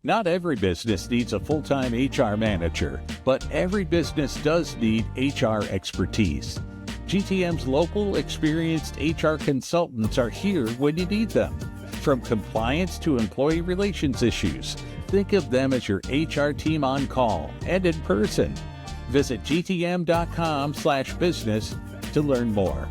Not every business needs a full-time HR manager, but every business does need HR expertise. GTM's local, experienced HR consultants are here when you need them. From compliance to employee relations issues, think of them as your HR team on call and in person. Visit gtm.com/business to learn more.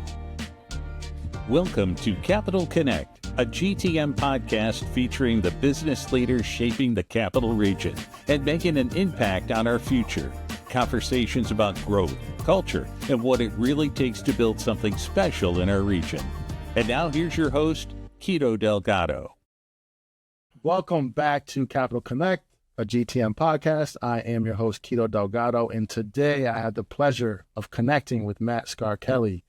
Welcome to Capital Connect, a GTM podcast featuring the business leaders shaping the capital region and making an impact on our future. Conversations about growth, culture, and what it really takes to build something special in our region. And now here's your host, Kito Delgado. Welcome back to Capital Connect, a GTM podcast. I am your host, Kito Delgado, and today I had the pleasure of connecting with Matt Scarchilli.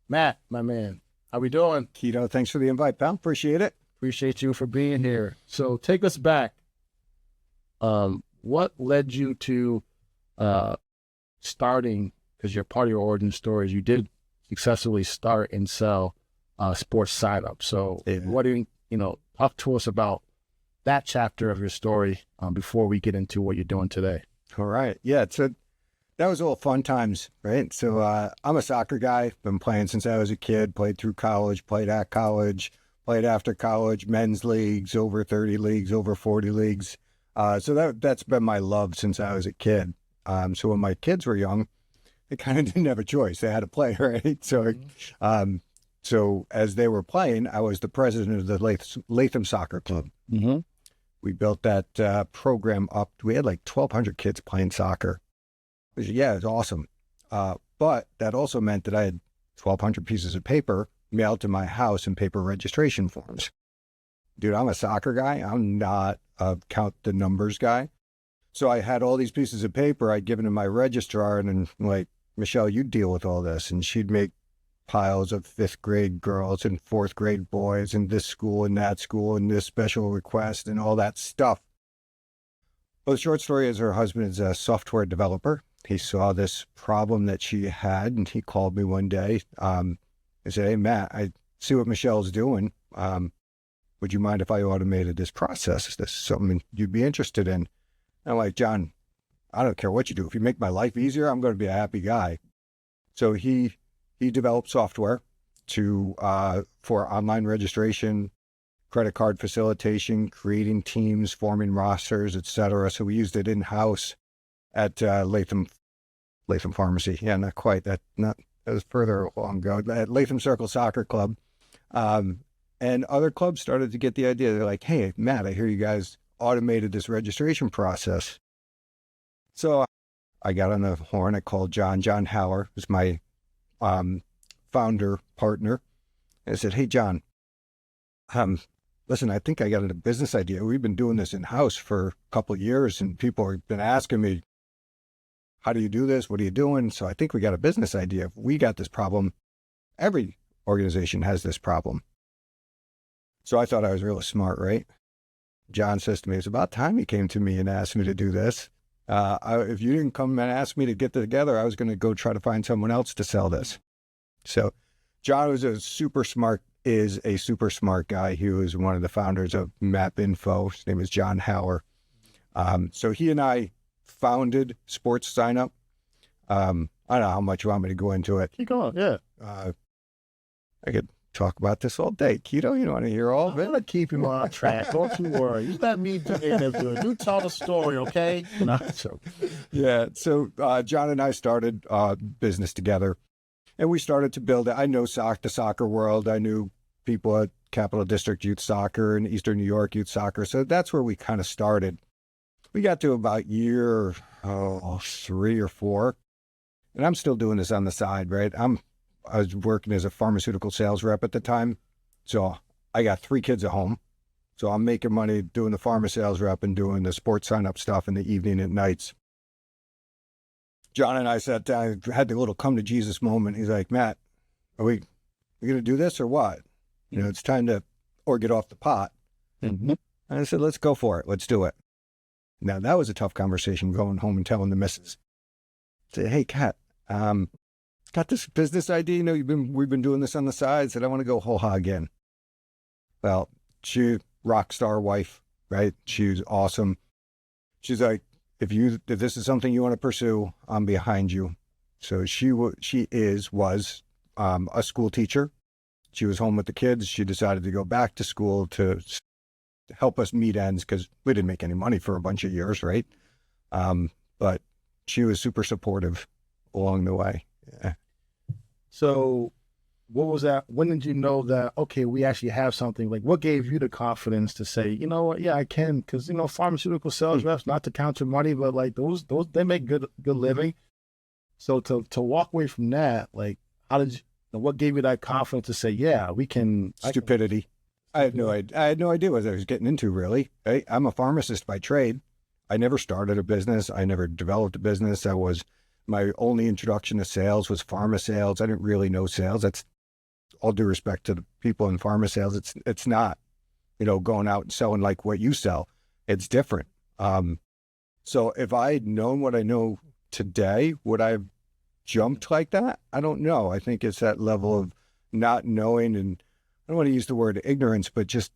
Matt, my man, how we doing? Kito, thanks for the invite, pal. Appreciate it. Appreciate you for being here. So take us back. What led you to starting, because you're part of your origin story, you did successfully start and sell sports signups. So what do you talk to us about that chapter of your story before we get into what you're doing today? All right. Yeah. So that was all fun times, right? So I'm a soccer guy. Been playing since I was a kid, played through college, played at college, played after college, men's leagues, over 30 leagues, over 40 leagues. So that's been my love since I was a kid. So when my kids were young, they kind of didn't have a choice. They had to play, right? So, so as they were playing, I was the president of the Latham Soccer Club. Mm-hmm. We built that program up. We had like 1,200 kids playing soccer. Yeah, it's awesome. But that also meant that I had 1,200 pieces of paper mailed to my house in paper registration forms. Dude, I'm a soccer guy. I'm not a count the numbers guy. So I had all these pieces of paper I'd given to my registrar, and then like, Michelle, you deal with all this. And she'd make piles of 5th grade girls and 4th grade boys and this school and that school and this special request and all that stuff. Well, the short story is her husband is a software developer. He saw this problem that she had, and he called me one day. I said, "Hey, Matt, I see what Michelle's doing. Would you mind if I automated this process? Is this something you'd be interested in?" And I'm like, "John, I don't care what you do. If you make my life easier, I'm going to be a happy guy." So he developed software for online registration, credit card facilitation, creating teams, forming rosters, etc. So we used it in-house at Latham Pharmacy. Yeah, not quite. That was further along ago. At Latham Soccer Club. And other clubs started to get the idea. They're like, "Hey, Matt, I hear you guys automated this registration process." So I got on the horn. I called John Hauer, who's my founder partner. And I said, "Hey, John, listen, I think I got a business idea. We've been doing this in-house for a couple of years, and people have been asking me, how do you do this? What are you doing? So I think we got a business idea. If we got this problem, every organization has this problem." So I thought I was really smart, right? John says to me, "It's about time you came to me and asked me to do this. If you didn't come and ask me to get together, I was going to go try to find someone else to sell this." So John is a super smart guy. He was one of the founders of Map Info. His name is John Hauer. So he and I founded Sports Sign Up. I don't know how much you want me to go into it. Keep going, yeah. I could talk about this all day. Kito, you don't want to hear all of it? I'm going to keep him on track. Don't you worry. You let me do it. You tell the story, okay? No, so. Yeah, so John and I started business together, and we started to build it. I know the soccer world. I knew people at Capital District Youth Soccer and Eastern New York Youth Soccer, so that's where we kind of started. We got to about year 3 or 4, and I'm still doing this on the side, right? I was working as a pharmaceutical sales rep at the time. So I got 3 kids at home. So I'm making money doing the pharma sales rep and doing the sports sign-up stuff in the evening and nights. John and I sat down, had the little come to Jesus moment. He's like, "Matt, are we going to do this or what? It's time to, or get off the pot." Mm-hmm. And I said, "Let's go for it. Let's do it." Now that was a tough conversation, going home and telling the missus. I said, "Hey, Kat, got this business idea. We've been doing this on the side. Said I want to go whole hog in." Well, she rock star wife, right? She was awesome. she's like, if this is something you want to pursue, I'm behind you. So she was a school teacher. She was home with the kids. She decided to go back to school to help us meet ends because we didn't make any money for a bunch of years, right? But she was super supportive along the way. Yeah. So what was that? When did you know that, okay, we actually have something? Like, what gave you the confidence to say, you know what, yeah, I can? Because, pharmaceutical sales reps, not to count your money, but like those they make good living. So to walk away from that, like, how did you, what gave you that confidence to say, yeah, we can? Stupidity. I had no idea what I was getting into, really. I'm a pharmacist by trade. I never started a business. I never developed a business. My only introduction to sales was pharma sales. I didn't really know sales. That's all due respect to the people in pharma sales. It's not, going out and selling like what you sell. It's different. So if I had known what I know today, would I have jumped like that? I don't know. I think it's that level of not knowing, and I don't want to use the word ignorance, but just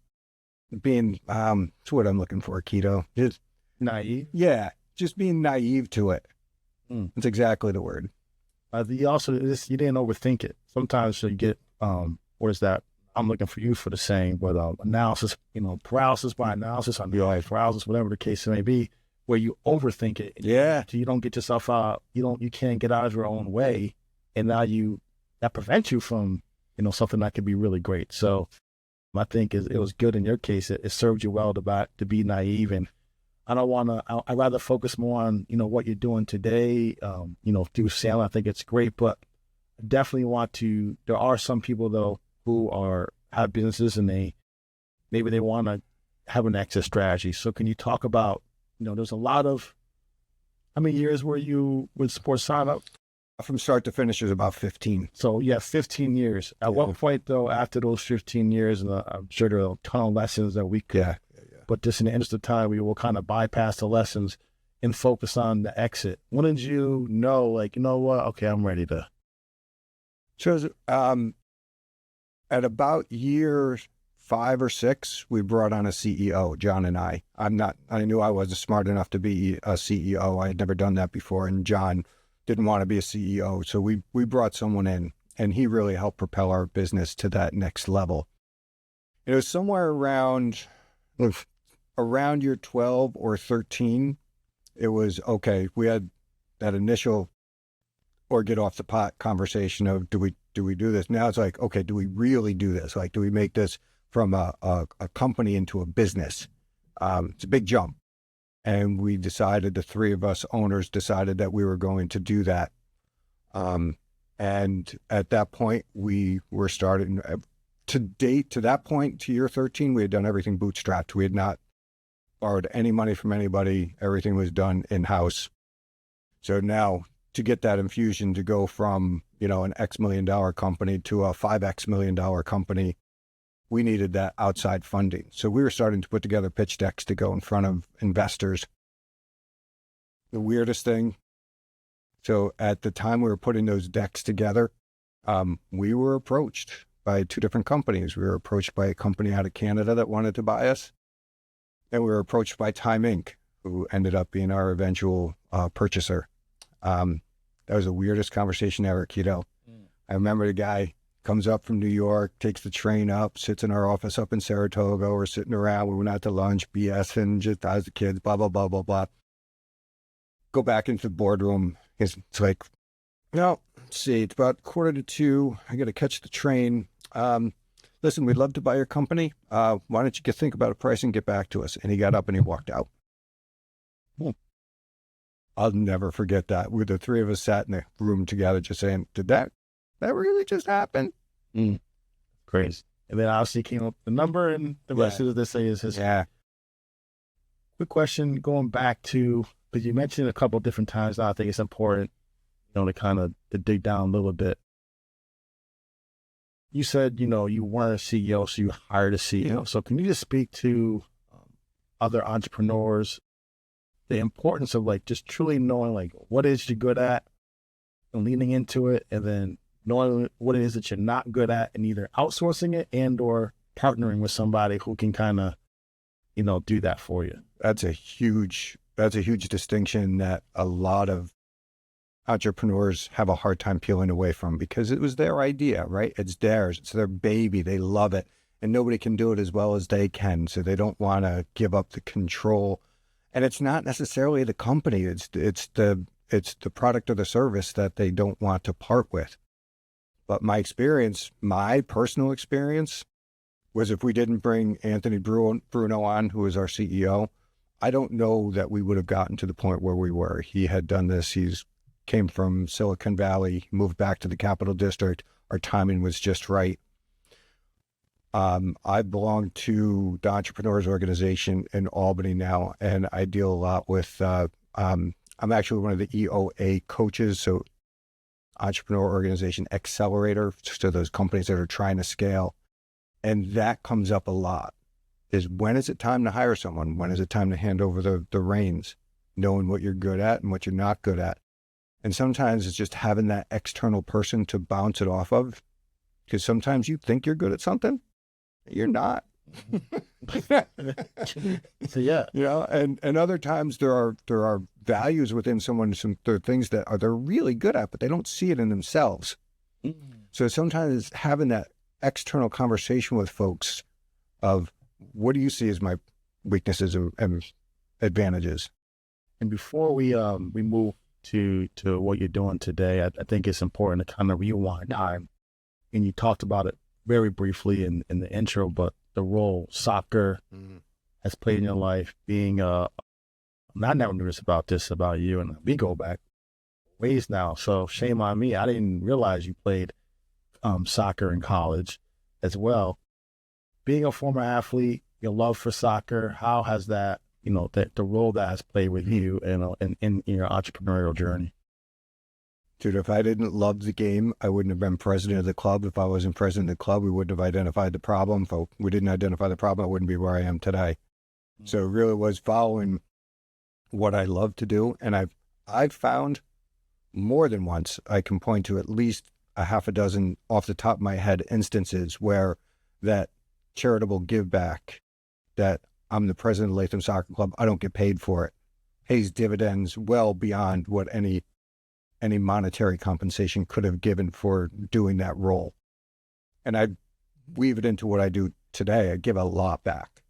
being, it's what I'm looking for, Kito. Just naive? Yeah, just being naive to it. That's exactly the word. You also, you didn't overthink it. Sometimes you get, what is that? I'm looking for you for the saying, but analysis, paralysis by analysis, paralysis, whatever the case may be, where you overthink it. Yeah. So you don't get yourself out, you can't get out of your own way. And now that prevents you from, something that could be really great. So I think it was good in your case. It served you well to be naive. And I don't want to, I'd rather focus more on, what you're doing today, through Sandler. I think it's great, but I definitely there are some people though who have businesses and maybe they want to have an exit strategy. So can you talk about, there's a lot of, how many years were you with Sports Sign Up? From start to finish is about 15. So yeah, 15 years. At what point though, after those 15 years, and I'm sure there are a ton of lessons that we could, but just in the interest of time, we will kind of bypass the lessons and focus on the exit. When did you know, like, you know what? Okay, I'm ready to. So at about year 5 or 6, we brought on a CEO, John and I. I knew I wasn't smart enough to be a CEO. I had never done that before, and John didn't want to be a CEO. So we brought someone in, and he really helped propel our business to that next level. It was somewhere around year 12 or 13. It was, okay, we had that initial or get off the pot conversation of, do we do this? Now it's like, okay, do we really do this? Like, do we make this from a company into a business? It's a big jump. And we decided, the three of us owners decided that we were going to do that. And at that point, we were starting to that point, to year 13, we had done everything bootstrapped. We had not borrowed any money from anybody. Everything was done in-house. So now to get that infusion to go from, an X million dollar company to a 5X million dollar company, we needed that outside funding. So we were starting to put together pitch decks to go in front of investors. The weirdest thing, so at the time we were putting those decks together, we were approached by 2 different companies. We were approached by a company out of Canada that wanted to buy us, and we were approached by Time Inc., who ended up being our eventual purchaser. That was the weirdest conversation ever, Kito. I remember the guy comes up from New York, takes the train up, sits in our office up in Saratoga. We're sitting around. We went out to lunch, BSing, just as the kids, blah, blah, blah, blah, blah. Go back into the boardroom. It's like, no, let's see, it's about 1:45. I got to catch the train. Listen, we'd love to buy your company. Why don't you think about a price and get back to us? And he got up and he walked out. I'll never forget that. The 3 of us sat in the room together just saying, did that really just happen? Crazy. And then obviously came up the number, and the rest of this is his. Yeah. Quick question, going back to, because you mentioned a couple of different times, I think it's important, to kind of to dig down a little bit. You said, you weren't a CEO, so you hired a CEO. So can you just speak to other entrepreneurs, the importance of like just truly knowing like what it is you're good at and leaning into it, and then knowing what it is that you're not good at and either outsourcing it and or partnering with somebody who can kind of, do that for you? That's a huge that's a huge distinction that a lot of entrepreneurs have a hard time peeling away from, because it was their idea, right? It's theirs. It's their baby. They love it. And nobody can do it as well as they can. So they don't want to give up the control. And it's not necessarily the company. It's the product or the service that they don't want to part with. But my personal experience was, if we didn't bring Anthony Bruno on, who is our CEO, I don't know that we would have gotten to the point where we were. He had done this. He's came from Silicon Valley, moved back to the Capital District. Our timing was just right. I belong to the Entrepreneurs Organization in Albany now, and I deal a lot with, I'm actually one of the EOA coaches, so Entrepreneur Organization Accelerator, so those companies that are trying to scale. And that comes up a lot, is when is it time to hire someone? When is it time to hand over the reins, knowing what you're good at and what you're not good at? And sometimes it's just having that external person to bounce it off of, because sometimes you think you're good at something, you're not. So yeah, and other times there are values within someone. There are things that they're really good at, but they don't see it in themselves. So sometimes having that external conversation with folks of, what do you see as my weaknesses and advantages? And before we move to what you're doing today, I think it's important to kind of rewind time. And you talked about it very briefly in the intro, but the role soccer has played in your life, being I never knew this about you, and we go back ways now. So shame on me. I didn't realize you played soccer in college as well. Being a former athlete, your love for soccer, how has that, the role that has played with you in your entrepreneurial journey? Dude, if I didn't love the game, I wouldn't have been president of the club. If I wasn't president of the club, we wouldn't have identified the problem. If we didn't identify the problem, I wouldn't be where I am today. So it really was following what I love to do. And I've found more than once, I can point to at least a half a dozen off the top of my head instances where that charitable give back, that I'm the president of Latham Soccer Club, I don't get paid for it, pays dividends well beyond what any monetary compensation could have given for doing that role. And I weave it into what I do today. I give a lot back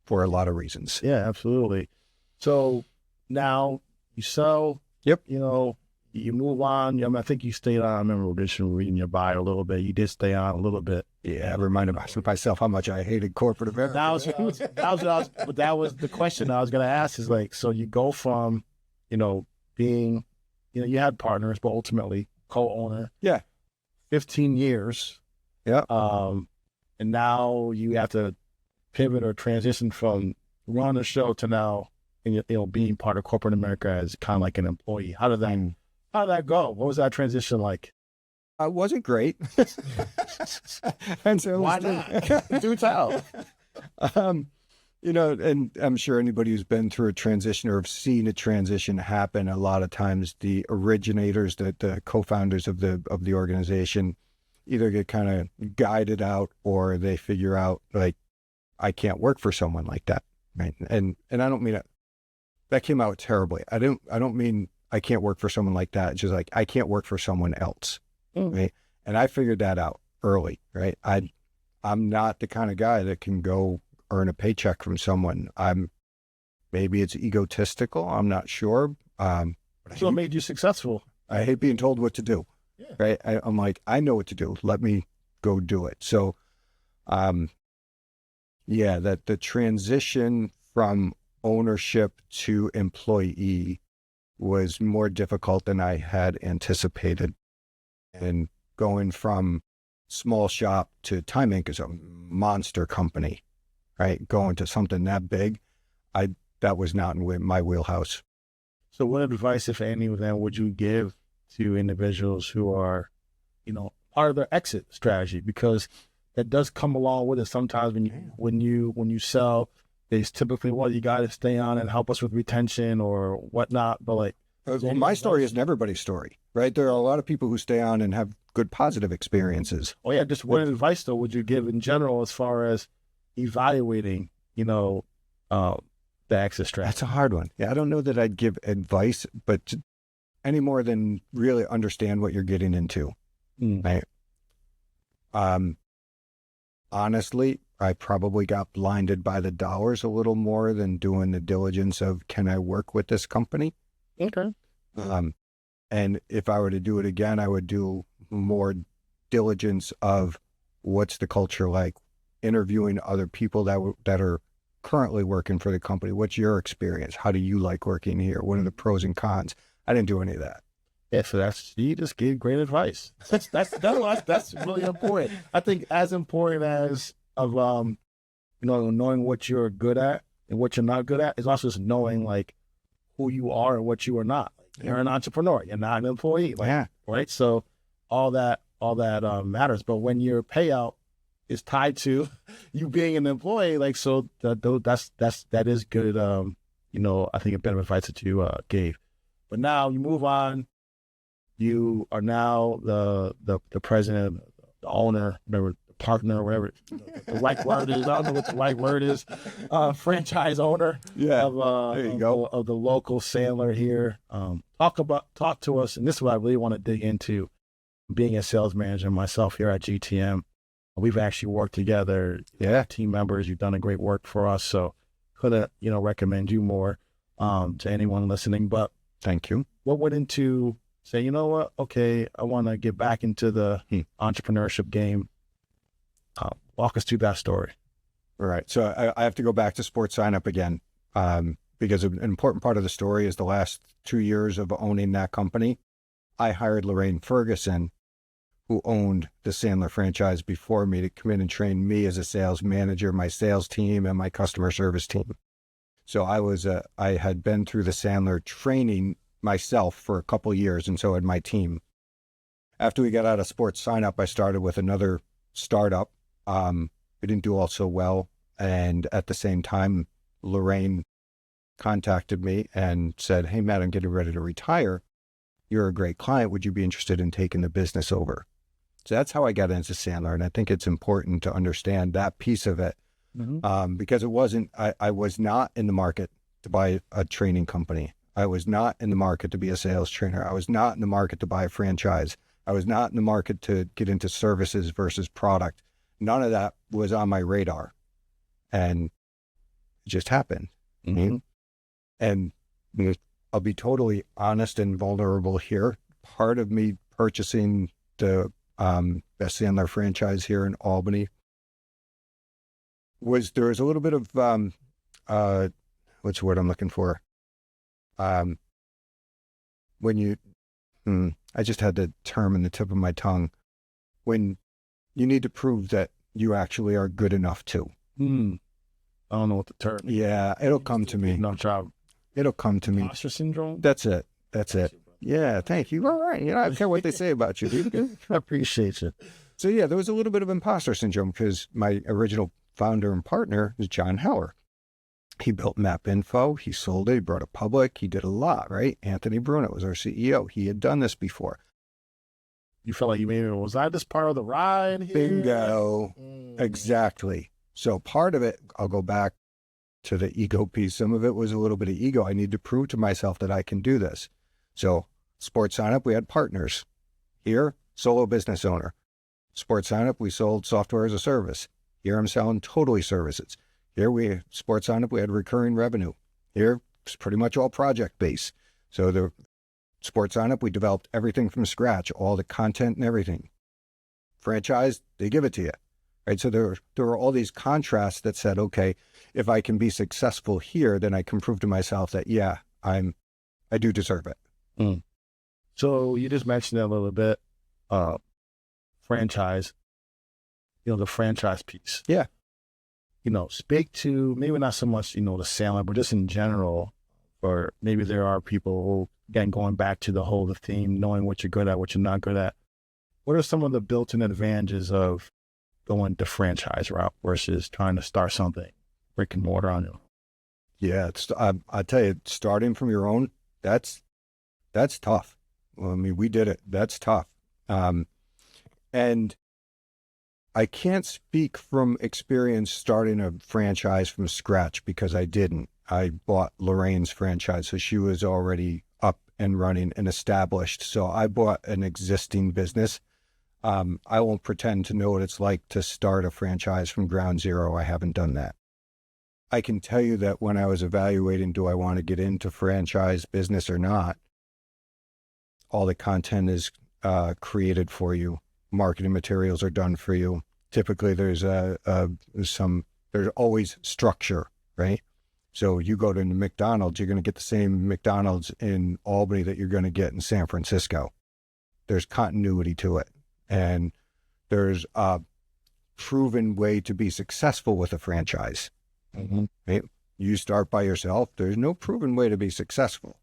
for a lot of reasons. Yeah, absolutely. So now you sell, yep. You move on. I think you stayed on. I remember reading your bio a little bit. You did stay on a little bit. Yeah, I reminded myself how much I hated corporate America. That was the question I was going to ask, is like, so you go from, being, you had partners, but ultimately co-owner. Yeah. 15 years. Yeah. And now you have to pivot or transition from running the show to now, being part of corporate America as kind of like an employee. How did that go? What was that transition like? It wasn't great. And so why not? Do tell. And I'm sure anybody who's been through a transition or have seen a transition happen, a lot of times the originators, the co-founders of the organization, either get kind of guided out, or they figure out, like, I can't work for someone like that, right? And I don't mean it. That came out terribly. I don't mean I can't work for someone like that. It's just like, I can't work for someone else, right? And I figured that out early, right? I'm not the kind of guy that can go earn a paycheck from someone. Maybe it's egotistical, I'm not sure. So it made you successful. I hate being told what to do, right? I'm like, I know what to do. Let me go do it. So, that the transition from ownership to employee was more difficult than I had anticipated. And going from small shop to Time Inc. is a monster company, right? Going to something that big, that was not in my wheelhouse. So what advice, if any, then would you give to individuals who are, part of their exit strategy? Because that does come along with it. Sometimes when you sell, there's typically, you got to stay on and help us with retention or whatnot. But my story isn't everybody's story, right? There are a lot of people who stay on and have good positive experiences. Oh yeah, just what advice though would you give in general as far as evaluating, the exit strategy? That's a hard one. Yeah, I don't know that I'd give advice, but any more than really understand what you're getting into. Right? Honestly, I probably got blinded by the dollars a little more than doing the diligence of, can I work with this company? Okay. And if I were to do it again, I would do more diligence of what's the culture like, interviewing other people that are currently working for the company. What's your experience? How do you like working here? What are the pros and cons? I didn't do any of that. Yeah, so you just gave great advice. That's really important. I think as important as knowing what you're good at and what you're not good at is also just knowing like who you are and what you are not. You're an entrepreneur. You're not an employee. Right. So all that matters. But when your payout is tied to you being an employee, like, so that is good. I think a bit of advice that you gave. But now you move on. You are now the president, the owner, whatever, the partner, whatever the right word is. I don't know what the right word is. Franchise owner of the local Sandler here. Talk to us, and this is what I really want to dig into. Being a sales manager myself here at GTM, we've actually worked together. Yeah, team members. You've done a great work for us. So couldn't recommend you more to anyone listening. But thank you. What went into say, you know what? Okay, I want to get back into the entrepreneurship game. Walk us through that story. All right. So I have to go back to sports sign up again because an important part of the story is the last 2 years of owning that company. I hired Lorraine Ferguson, who owned the Sandler franchise before me, to come in and train me as a sales manager, my sales team, and my customer service team. So I had been through the Sandler training myself for a couple years, and so had my team. After we got out of sports sign up, I started with another startup. We didn't do all so well, and at the same time, Lorraine contacted me and said, "Hey Matt, I'm getting ready to retire. You're a great client. Would you be interested in taking the business over?" So that's how I got into Sandler, and I think it's important to understand that piece of it, because I was not in the market to buy a training company. I was not in the market to be a sales trainer. I was not in the market to buy a franchise. I was not in the market to get into services versus product. None of that was on my radar. And it just happened. And I'll be totally honest and vulnerable here. Part of me purchasing the Sandler franchise here in Albany was there was a little bit of, what's the word I'm looking for? When you, I just had the term in the tip of my tongue, when you need to prove that you actually are good enough too. I don't know what the term is. Yeah, it'll come to me. It'll come to me. Imposter syndrome? That's it. Yeah, thank you. All right. I don't care what they say about you. I appreciate you. So yeah, there was a little bit of imposter syndrome because my original founder and partner is John Hauer. He built Map Info. He sold it. He brought it public. He did a lot, right? Anthony Bruno was our CEO. He had done this before. You felt like was I just part of the ride here? Bingo. Exactly. So part of it, I'll go back to the ego piece. Some of it was a little bit of ego. I need to prove to myself that I can do this. So sports sign up, we had partners. Here, solo business owner. Sports sign up, we sold software as a service. Here I'm selling totally services. Here sports sign up, we had recurring revenue. Here it's pretty much all project based. So the sports sign up, we developed everything from scratch, all the content and everything. Franchise, they give it to you. Right. So there were all these contrasts that said, okay, if I can be successful here, then I can prove to myself that, yeah, I do deserve it. So you just mentioned that a little bit, franchise, the franchise piece. Yeah. Speak to maybe not so much, the Sandler, but just in general, or maybe there are people who, again, going back to the theme, knowing what you're good at, what you're not good at. What are some of the built-in advantages of going the franchise route versus trying to start something brick and mortar on you? Yeah, I tell you, starting from your own, that's tough. Well, I mean, we did it. That's tough. And I can't speak from experience starting a franchise from scratch because I didn't. I bought Lorraine's franchise, so she was already up and running and established. So I bought an existing business. I won't pretend to know what it's like to start a franchise from ground zero. I haven't done that. I can tell you that when I was evaluating, do I want to get into franchise business or not, all the content is created for you. Marketing materials are done for you. Typically, there's always structure, right? So you go to McDonald's, you're going to get the same McDonald's in Albany that you're going to get in San Francisco. There's continuity to it. And there's a proven way to be successful with a franchise. Right? You start by yourself. There's no proven way to be successful.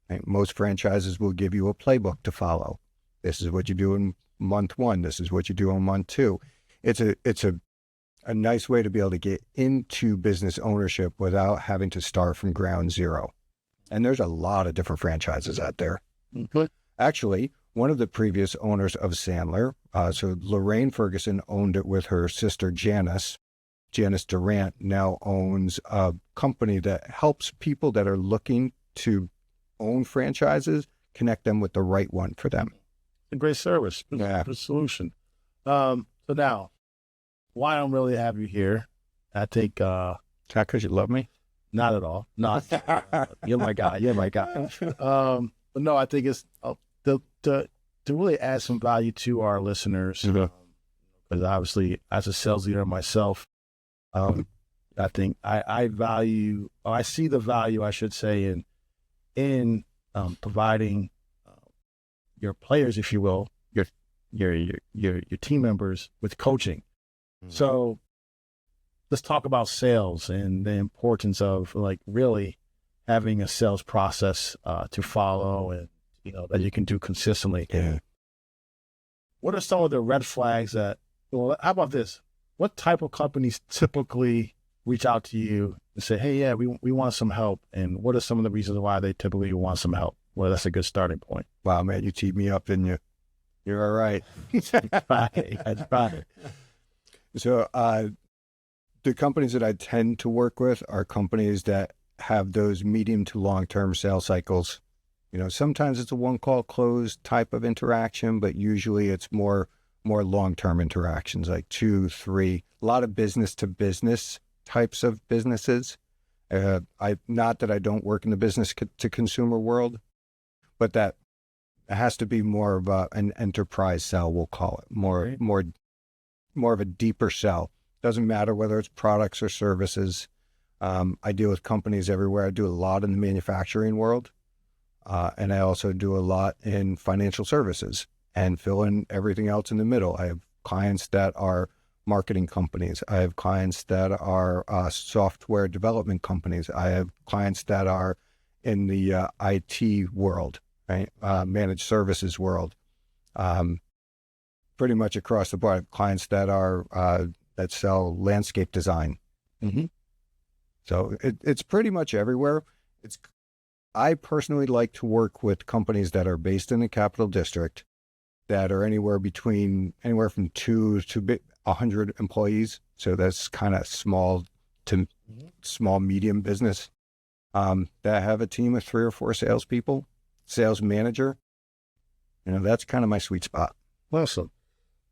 Right? Most franchises will give you a playbook to follow. This is what you do in month one. This is what you do in month two. It's a nice way to be able to get into business ownership without having to start from ground zero. And there's a lot of different franchises out there. Actually, one of the previous owners of Sandler, so Lorraine Ferguson owned it with her sister Janice. Janice Durant now owns a company that helps people that are looking to own franchises, connect them with the right one for them. A great service, good solution. So now, why I don't really have you here, I think... Not because you love me? Not at all. Not. You're my guy. You're my guy. But no, I think it's to really add some value to our listeners. Because obviously, as a sales leader myself, I think I see the value, I should say, in providing your players, if you will, your team members with coaching. So let's talk about sales and the importance of like really having a sales process to follow and that you can do consistently. Yeah. What are some of the red flags how about this? What type of companies typically reach out to you and say, hey, yeah, we want some help? And what are some of the reasons why they typically want some help? Well, that's a good starting point. Wow, man, you teed me up, didn't you? You're all right. That's fine. So the companies that I tend to work with are companies that have those medium to long-term sales cycles. Sometimes it's a one-call close type of interaction, but usually it's more long-term interactions, like 2, 3, a lot of business-to-business types of businesses. Not that I don't work in the business to consumer world, but that it has to be more of an enterprise sell, we'll call it, more of a deeper sell. Doesn't matter whether it's products or services. I deal with companies everywhere. I do a lot in the manufacturing world, and I also do a lot in financial services and fill in everything else in the middle. I have clients that are marketing companies. I have clients that are software development companies. I have clients that are in the IT world, right? Managed services world. Pretty much across the board. I have clients that are that sell landscape design. So it's pretty much everywhere. I personally like to work with companies that are based in the Capital District that are anywhere from 2 to 100 employees. So that's kind of small to small, medium business, that have a team of 3 or 4 salespeople, sales manager. That's kind of my sweet spot. Awesome.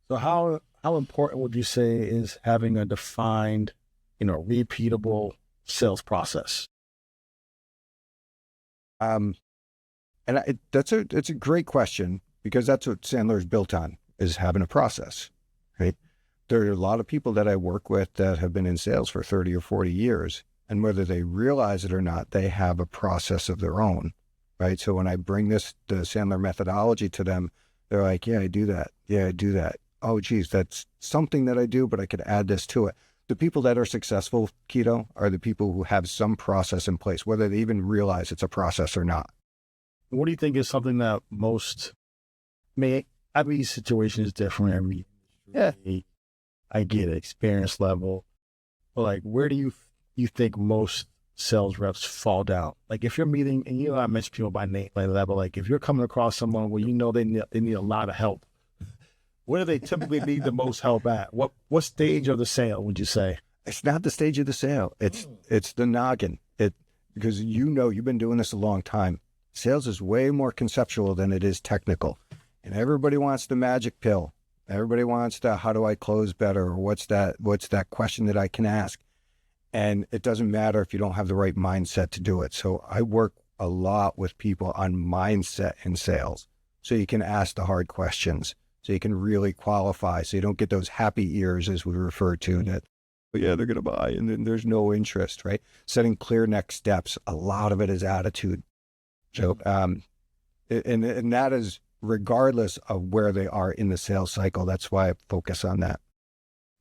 So how important would you say is having a defined, repeatable sales process? It's a great question, because that's what Sandler is built on, is having a process, right? There are a lot of people that I work with that have been in sales for 30 or 40 years, and whether they realize it or not, they have a process of their own, right? So when I bring the Sandler methodology to them, they're like, yeah, I do that. Yeah, I do that. Oh, geez, that's something that I do, but I could add this to it. The people that are successful, Kito, are the people who have some process in place, whether they even realize it's a process or not. What do you think is something that every situation is different. I get it, experience level, but like, where do you think most sales reps fall down? Like, if you're meeting, and I mention people by name, like level, like if you're coming across someone where they need a lot of help, where do they typically need the most help at? What stage of the sale would you say? It's not the stage of the sale. It's the noggin. because you've been doing this a long time. Sales is way more conceptual than it is technical. And everybody wants the magic pill. Everybody wants the, how do I close better? Or what's that question that I can ask? And it doesn't matter if you don't have the right mindset to do it. So I work a lot with people on mindset in sales. So you can ask the hard questions. So you can really qualify. So you don't get those happy ears, as we refer to, that, oh, yeah, they're going to buy. And then there's no interest, right? Setting clear next steps. A lot of it is attitude. So, and that is regardless of where they are in the sales cycle. That's why I focus on that.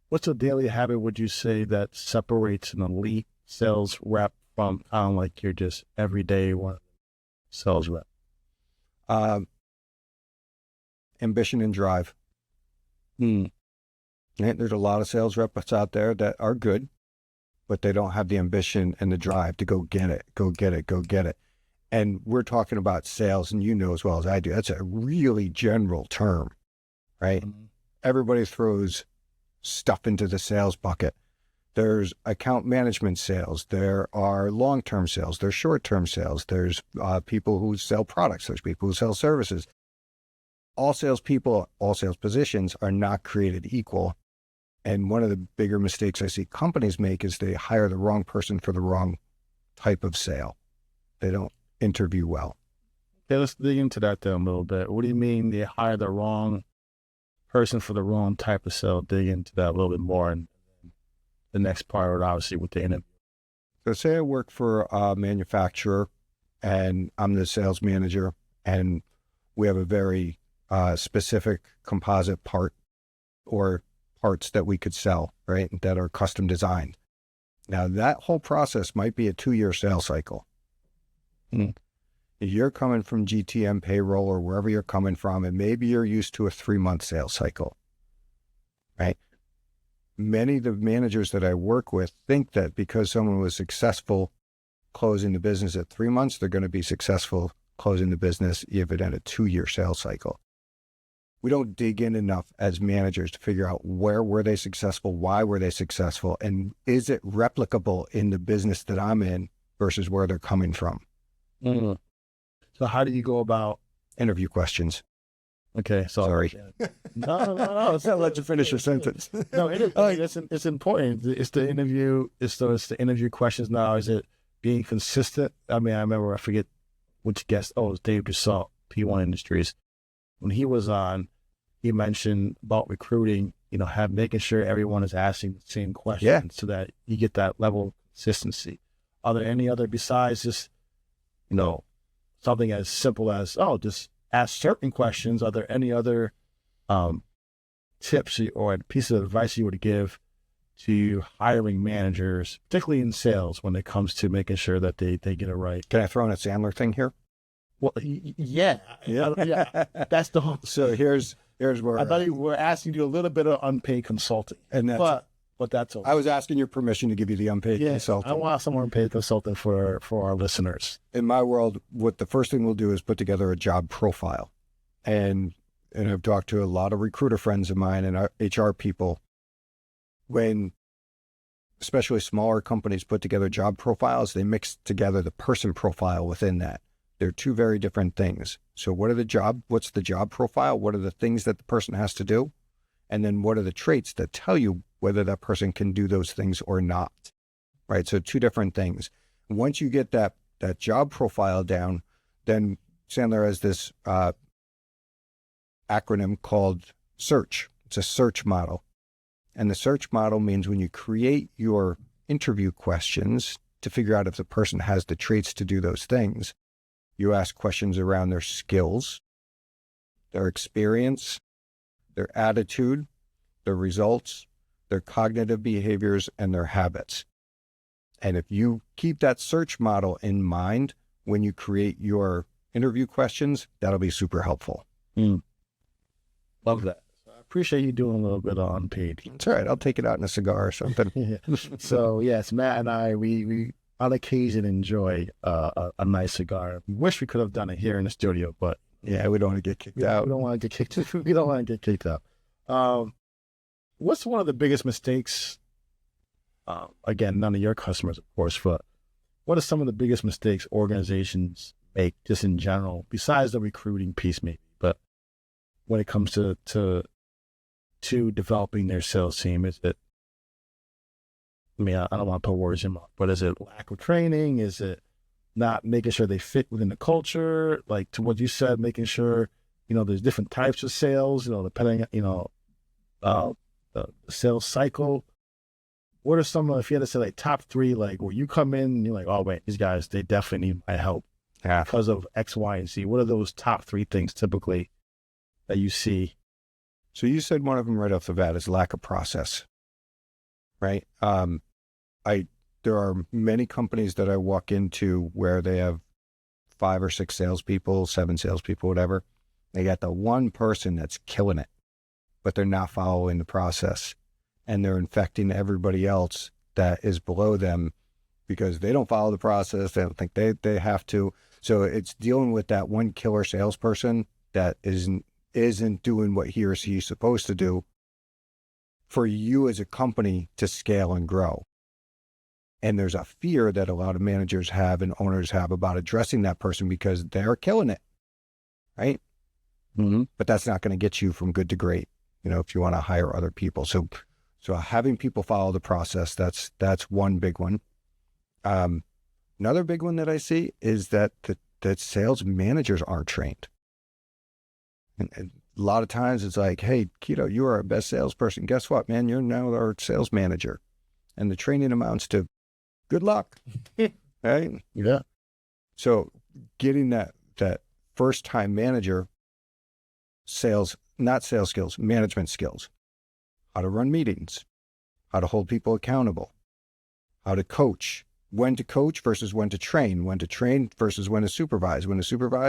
What's a daily habit would you say that separates an elite sales rep from kind of like you're just everyday one sales rep? Ambition and drive. Right? There's a lot of sales reps out there that are good, but they don't have the ambition and the drive to go get it. And we're talking about sales, and you know as well as I do, that's a really general term, right? Mm-hmm. Everybody throws stuff into the sales bucket. There's account management sales. There are long-term sales. There's short-term sales. There's people who sell products. There's people who sell services. All salespeople, all sales positions are not created equal. And one of the bigger mistakes I see companies make is they hire the wrong person for the wrong type of sale. They don't interview well. Okay, let's dig into that then a little bit. What do you mean they hire the wrong person for the wrong type of sale? Dig into that a little bit more. And the next part, obviously, with the interview. So say I work for a manufacturer and I'm the sales manager, and we have a very specific composite part or parts that we could sell, right, that are custom designed. Now, that whole process might be a 2-year sales cycle. You're coming from GTM Payroll or wherever you're coming from, and maybe you're used to a 3-month sales cycle, right? Many of the managers that I work with think that because someone was successful closing the business at 3 months, they're going to be successful closing the business even at a 2-year sales cycle. We don't dig in enough as managers to figure out where were they successful, why were they successful, and is it replicable in the business that I'm in versus where they're coming from. Mm-hmm. So how do you go about interview questions? Okay, sorry. No. I'll let you finish your sentence. No, it's important. It's the interview questions now. Is it being consistent? I mean, I remember, I forget which guest. Oh, it was Dave Dussault, P1 Industries. When he was on, he mentioned about recruiting, making sure everyone is asking the same questions so that you get that level of consistency. Are there any other, besides just, something as simple as, just ask certain questions, are there any other tips or pieces of advice you would give to hiring managers, particularly in sales, when it comes to making sure that they get it right? Can I throw in a Sandler thing here? Well, yeah. That's the whole. So here's where I thought you were asking you a little bit of unpaid consulting, and that's, but that's okay. I was asking your permission to give you the unpaid consulting. I want some unpaid consulting for our listeners. In my world, what the first thing we'll do is put together a job profile, and I've talked to a lot of recruiter friends of mine and HR people. When especially smaller companies put together job profiles, they mix together the person profile within that. They're two very different things. So what's the job profile? What are the things that the person has to do? And then what are the traits that tell you whether that person can do those things or not, right? So two different things. Once you get that job profile down, then Sandler has this acronym called SEARCH. It's a search model. And the search model means when you create your interview questions to figure out if the person has the traits to do those things, you ask questions around their skills, their experience, their attitude, their results, their cognitive behaviors, and their habits. And if you keep that search model in mind when you create your interview questions, that'll be super helpful. Love that. I appreciate you doing a little bit on unpaid. It's all right. I'll take it out in a cigar or something. So yes, Matt and I, we on occasion enjoy a nice cigar. We wish we could have done it here in the studio, but yeah, we don't want to get kicked out. We don't want to get kicked. We don't want to get kicked out. What's one of the biggest mistakes? Again, none of your customers, of course, but what are some of the biggest mistakes organizations make just in general, besides the recruiting piece maybe, but when it comes to developing their sales team? Is it, I mean, I don't want to put words in my mouth, but is it lack of training? Is it not making sure they fit within the culture? Like to what you said, making sure, there's different types of sales, depending, the sales cycle. What are some, if you had to say like top three, like where you come in and you're like, oh wait, these guys, they definitely need my help because of X, Y, and Z. What are those top three things typically that you see? So you said one of them right off the bat is lack of process, right? There are many companies that I walk into where they have 5 or 6 salespeople, 7 salespeople, whatever. They got the one person that's killing it, but they're not following the process, and they're infecting everybody else that is below them because they don't follow the process. They don't think they have to. So it's dealing with that one killer salesperson that isn't doing what he or she is supposed to do for you as a company to scale and grow. And there's a fear that a lot of managers have and owners have about addressing that person because they're killing it, right? Mm-hmm. But that's not going to get you from good to great, if you want to hire other people. So having people follow the process, that's one big one. Another big one that I see is that sales managers aren't trained. And a lot of times it's like, hey, Kito, you are our best salesperson. Guess what, man? You're now our sales manager. And the training amounts to good luck, right? Yeah. So getting that first-time manager not sales skills, management skills, how to run meetings, how to hold people accountable, how to coach, when to coach versus when to train versus when to supervise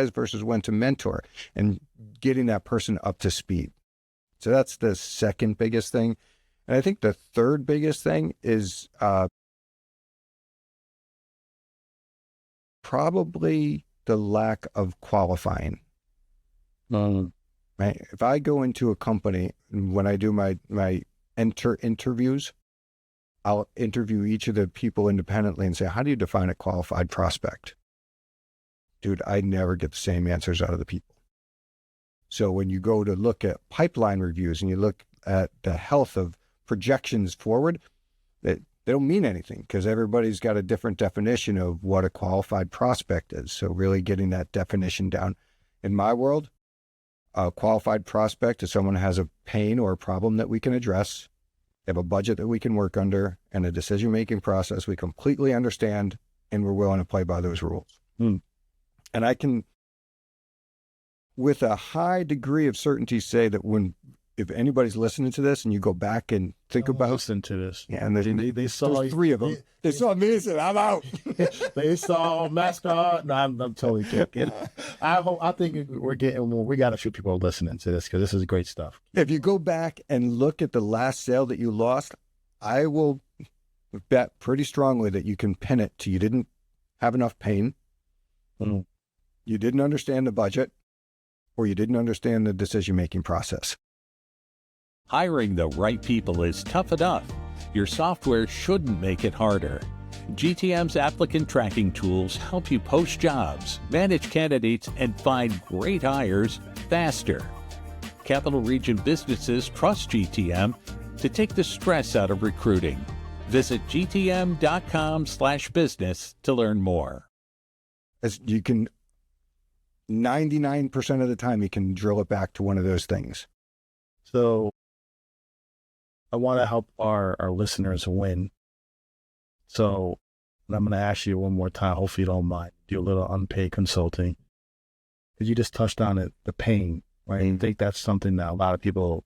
versus when to mentor, and getting that person up to speed. So that's the second biggest thing. And I think the third biggest thing is probably the lack of qualifying. Right? If I go into a company, when I do my interviews, I'll interview each of the people independently and say, how do you define a qualified prospect? Dude, I never get the same answers out of the people. So when you go to look at pipeline reviews and you look at the health of projections forward, they don't mean anything because everybody's got a different definition of what a qualified prospect is. So really getting that definition down. In my world, a qualified prospect is someone who has a pain or a problem that we can address. They have a budget that we can work under and a decision-making process we completely understand, and we're willing to play by those rules. And I can, with a high degree of certainty, say that if anybody's listening to this and you go back and think about listen to this, and they saw there's 3 of them. They saw me and said, I'm out. They saw Matt Scarchilli. No, I'm totally joking. I think we got a few people listening to this because this is great stuff. If you go back and look at the last sale that you lost, I will bet pretty strongly that you can pin it to you didn't have enough pain, you didn't understand the budget, or you didn't understand the decision-making process. Hiring the right people is tough enough. Your software shouldn't make it harder. GTM's applicant tracking tools help you post jobs, manage candidates, and find great hires faster. Capital Region businesses trust GTM to take the stress out of recruiting. Visit gtm.com/business to learn more. As you can, 99% of the time, you can drill it back to one of those things. So I want to help our listeners win. So I'm going to ask you one more time, hopefully you don't mind, do a little unpaid consulting. Because you just touched on it, the pain, right? I think that's something that a lot of people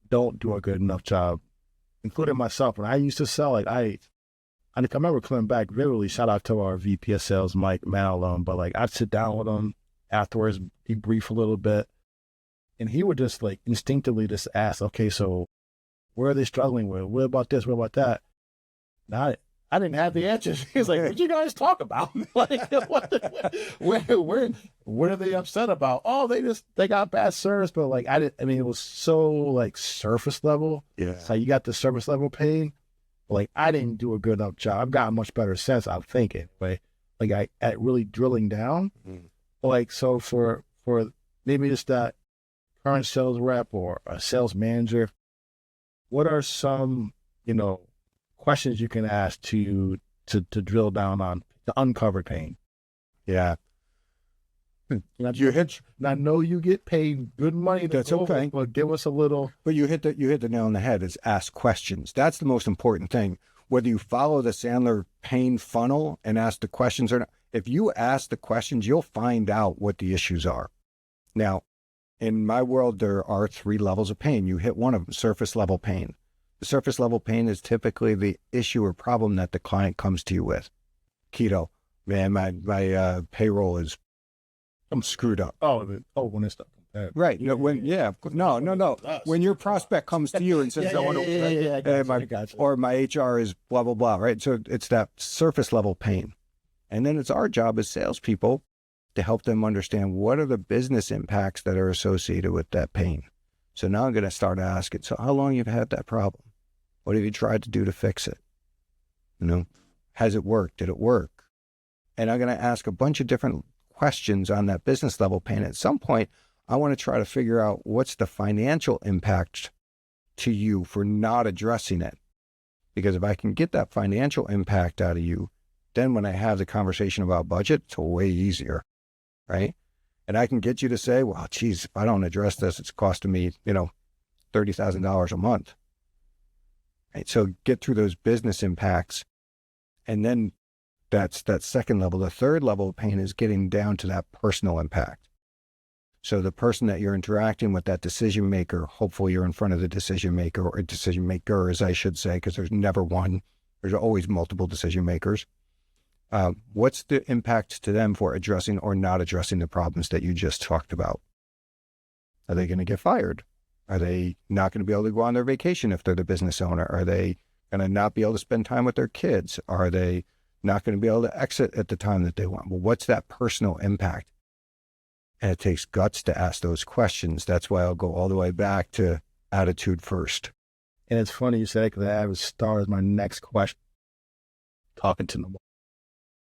don't do a good enough job, including myself. When I used to sell, I remember coming back, literally, shout out to our VP of sales, Mike Manalone, but I'd sit down with him afterwards, debrief a little bit, and he would just instinctively just ask, okay, so where are they struggling with? What about this? What about that? Now, I didn't have the answers. He was like, what you guys talk about? What are they upset about? Oh, they got bad service, but it was so surface level. Yeah. So you got the surface level pain, Like, I didn't do a good enough job. I've gotten much better since, I'm thinking. Like at really drilling down. Like, so for maybe it's that current sales rep or a sales manager, what are some, questions you can ask to drill down on, to uncover pain? Yeah. I know you get paid good money. That's okay. But give us a little. But you hit the nail on the head, is ask questions. That's the most important thing. Whether you follow the Sandler pain funnel and ask the questions or not, if you ask the questions, you'll find out what the issues are. Now, in my world, there are 3 levels of pain. You hit one of them, surface level pain. The surface level pain is typically the issue or problem that the client comes to you with. Kito, man, my payroll is, I'm screwed up. When it's stuff. Right. No. When your prospect comes to you and says, or my HR is blah, blah, blah, right? So it's that surface level pain. And then it's our job as salespeople to help them understand what are the business impacts that are associated with that pain. So now I'm going to start asking, so how long you've had that problem? What have you tried to do to fix it? Has it worked? Did it work? And I'm going to ask a bunch of different questions on that business level pain. At some point, I want to try to figure out what's the financial impact to you for not addressing it. Because if I can get that financial impact out of you, then when I have the conversation about budget, it's way easier, right? And I can get you to say, well, geez, if I don't address this, it's costing me, $30,000 a month. Right? So get through those business impacts. And then that's that second level. The third level of pain is getting down to that personal impact. So the person that you're interacting with, that decision maker, hopefully you're in front of the decision maker, or decision makers, I should say, because there's never one. There's always multiple decision makers. What's the impact to them for addressing or not addressing the problems that you just talked about? Are they going to get fired? Are they not going to be able to go on their vacation if they're the business owner? Are they going to not be able to spend time with their kids? Are they not going to be able to exit at the time that they want? Well, what's that personal impact? And it takes guts to ask those questions. That's why I'll go all the way back to attitude first. And it's funny you say, because I would start as my next question, talking to them.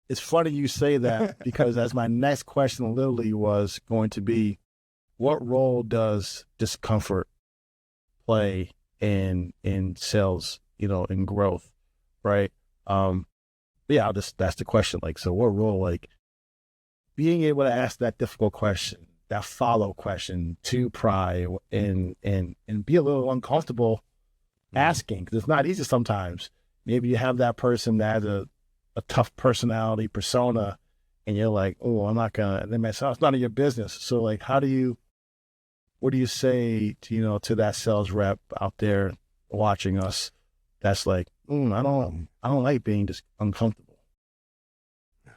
It's funny you say that, because as my next question literally was going to be, what role does discomfort play in sales, in growth, right? That's the question. Like, so what role, being able to ask that difficult question, that follow question to pry and be a little uncomfortable asking, because it's not easy sometimes. Maybe you have that person that has a tough personality persona, and you're like, oh, I'm not gonna, and they might say, it's none of your business. So what do you say to, to that sales rep out there watching us that's like, I don't like being just uncomfortable. If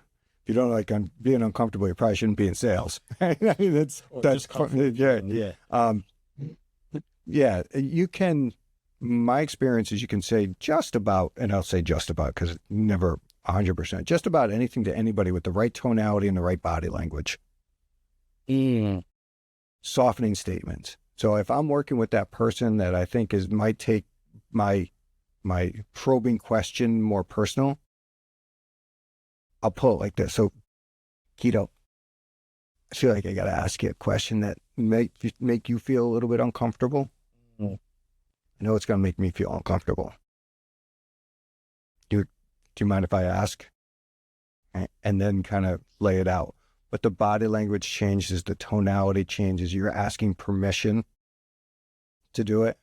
you don't like being uncomfortable, you probably shouldn't be in sales. that's yeah. You can. My experience is you can say just about, and I'll say just about because never 100%, just about anything to anybody with the right tonality and the right body language. Softening statements. So if I'm working with that person that I think might take my probing question more personal, I'll pull it like this. So, Kito, I feel like I got to ask you a question that make you feel a little bit uncomfortable. I know it's going to make me feel uncomfortable. Do you mind if I ask? And then kind of lay it out. But the body language changes, the tonality changes. You're asking permission to do it.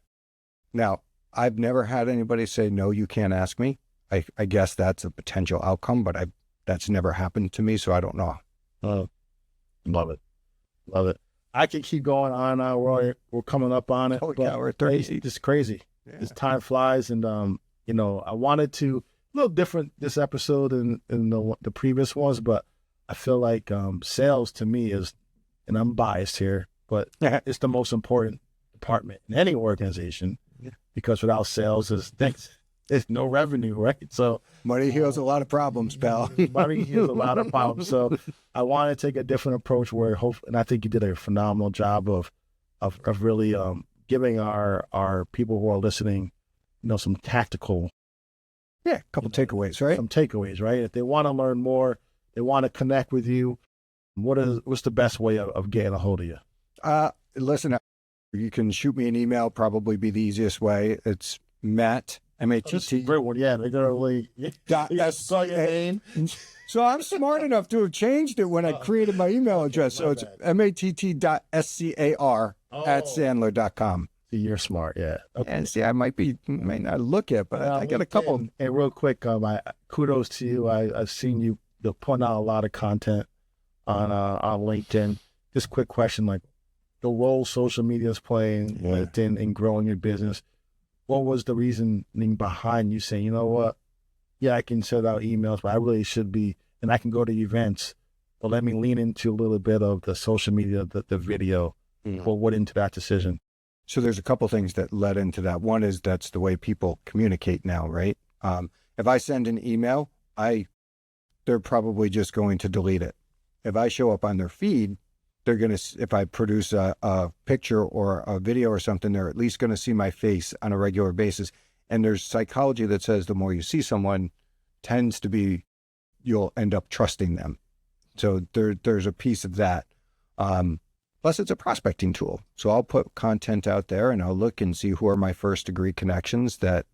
Now, I've never had anybody say, no, you can't ask me. I guess that's a potential outcome, but that's never happened to me, so I don't know. Love it. I can keep going on. We're coming up on it. Oh, yeah, we're at 30. It's crazy. Yeah. This time flies, and I wanted to a little different this episode than the previous ones, but I feel like sales to me is, and I'm biased here, but it's the most important department in any organization, because without sales, there's no revenue, right? So money heals a lot of problems, pal. Money heals a lot of problems. So I want to take a different approach and I think you did a phenomenal job of really giving our people who are listening, some tactical Yeah, a couple takeaways, right? Some takeaways, right? If they want to learn more, they want to connect with you, what's the best way of getting a hold of you? Listen, you can shoot me an email, probably be the easiest way. It's Matt, M-A-T-T. Great one, yeah. Literally. Saw your name. So I'm smart enough to have changed it when I created my email address. So it's matt.scar@sandler.com. You're smart, yeah. Okay. And see, I might not look it, but I got a couple. And real quick, kudos to you. I've seen you putting out a lot of content on LinkedIn. Just quick question, like the role social media is playing LinkedIn in growing your business. What was the reasoning behind you saying, you know what? Yeah, I can send out emails, but I really should be, and I can go to events, but let me lean into a little bit of the social media, the video. What went into that decision? So there's a couple things that led into that. One is that's the way people communicate now, right? If I send an email, they're probably just going to delete it. If I show up on their feed, if I produce a picture or a video or something, they're at least going to see my face on a regular basis. And there's psychology that says the more you see someone tends to be, you'll end up trusting them. So there's a piece of that. Plus it's a prospecting tool. So I'll put content out there and I'll look and see who are my first degree connections that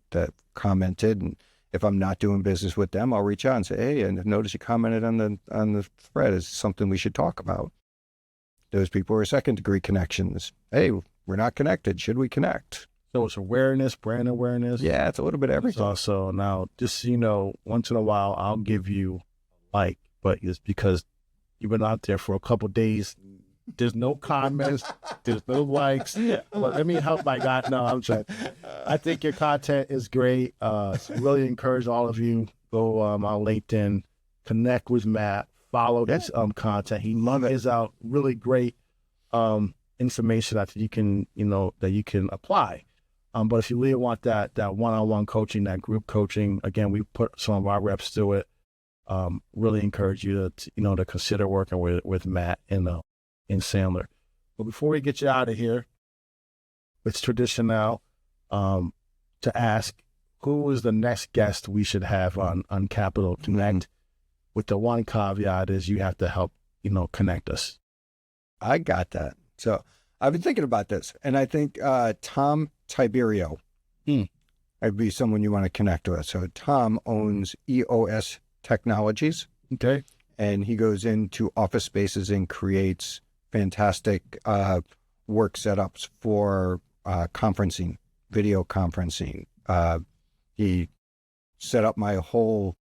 commented. And if I'm not doing business with them, I'll reach out and say, hey, and notice you commented on the thread. Is something we should talk about. Those people are second degree connections. Hey, we're not connected. Should we connect? So it's awareness, brand awareness. Yeah, it's a little bit of everything. Also, now, just so you know, once in a while, I'll give you like, but it's because you've been out there for a couple of days. There's no comments. There's no likes. But let me help my guy. No, I'm joking. I think your content is great. Really encourage all of you. Go on LinkedIn, connect with Matt, follow his content. He is out really great information that you can, that you can apply. But if you really want that one-on-one coaching, that group coaching, again, we put some of our reps through it. Really encourage you to consider working with Matt in Sandler. But before we get you out of here, it's tradition now to ask who is the next guest we should have on Capital Connect. With the one caveat is you have to help connect us. I got that. So I've been thinking about this, and I think Tom Tiberio would be someone you want to connect with. So Tom owns EOS Technologies. Okay. And he goes into office spaces and creates fantastic work setups for conferencing, video conferencing. He set up my whole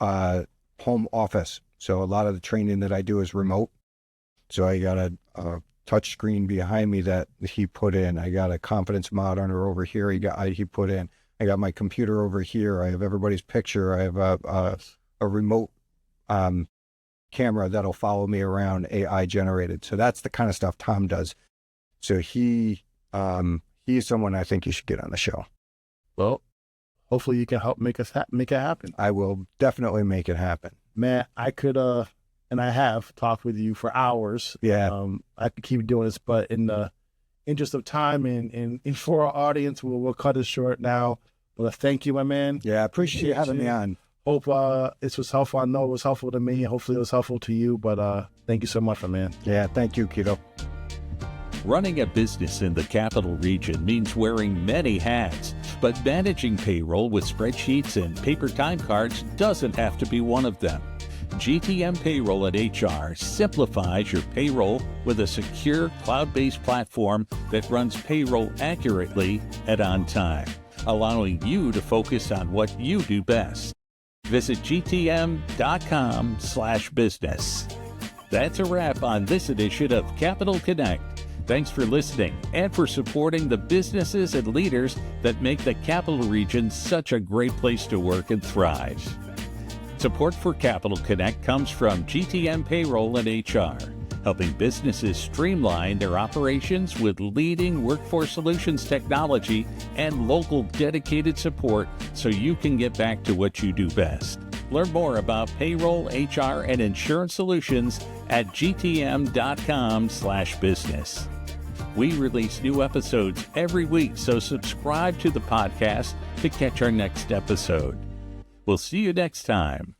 home office. So a lot of the training that I do is remote. So I got a touch screen behind me that he put in. I got a confidence monitor over here. He put in. I got my computer over here. I have everybody's picture. I have a remote camera that'll follow me around, AI generated. So that's the kind of stuff Tom does. So he's someone I think you should get on the show. Well, hopefully you can help make it happen. I will definitely make it happen. Man, I could and I have talked with you for hours. Yeah. I could keep doing this, but in the interest of time and for our audience, we'll cut it short now. But thank you, my man. Yeah, I appreciate you having me on. Hope this was helpful. I know it was helpful to me. Hopefully it was helpful to you, but thank you so much, my man. Yeah, thank you, Kito. Running a business in the capital region means wearing many hats, but managing payroll with spreadsheets and paper time cards doesn't have to be one of them. GTM Payroll HR simplifies your payroll with a secure cloud-based platform that runs payroll accurately and on time, allowing you to focus on what you do best. Visit gtm.com/business. That's a wrap on this edition of Capital Connect. Thanks for listening and for supporting the businesses and leaders that make the capital region such a great place to work and thrive. Support for Capital Connect comes from GTM Payroll and HR, helping businesses streamline their operations with leading workforce solutions technology and local dedicated support so you can get back to what you do best. Learn more about payroll, HR, and insurance solutions at gtm.com/business. We release new episodes every week, so subscribe to the podcast to catch our next episode. We'll see you next time.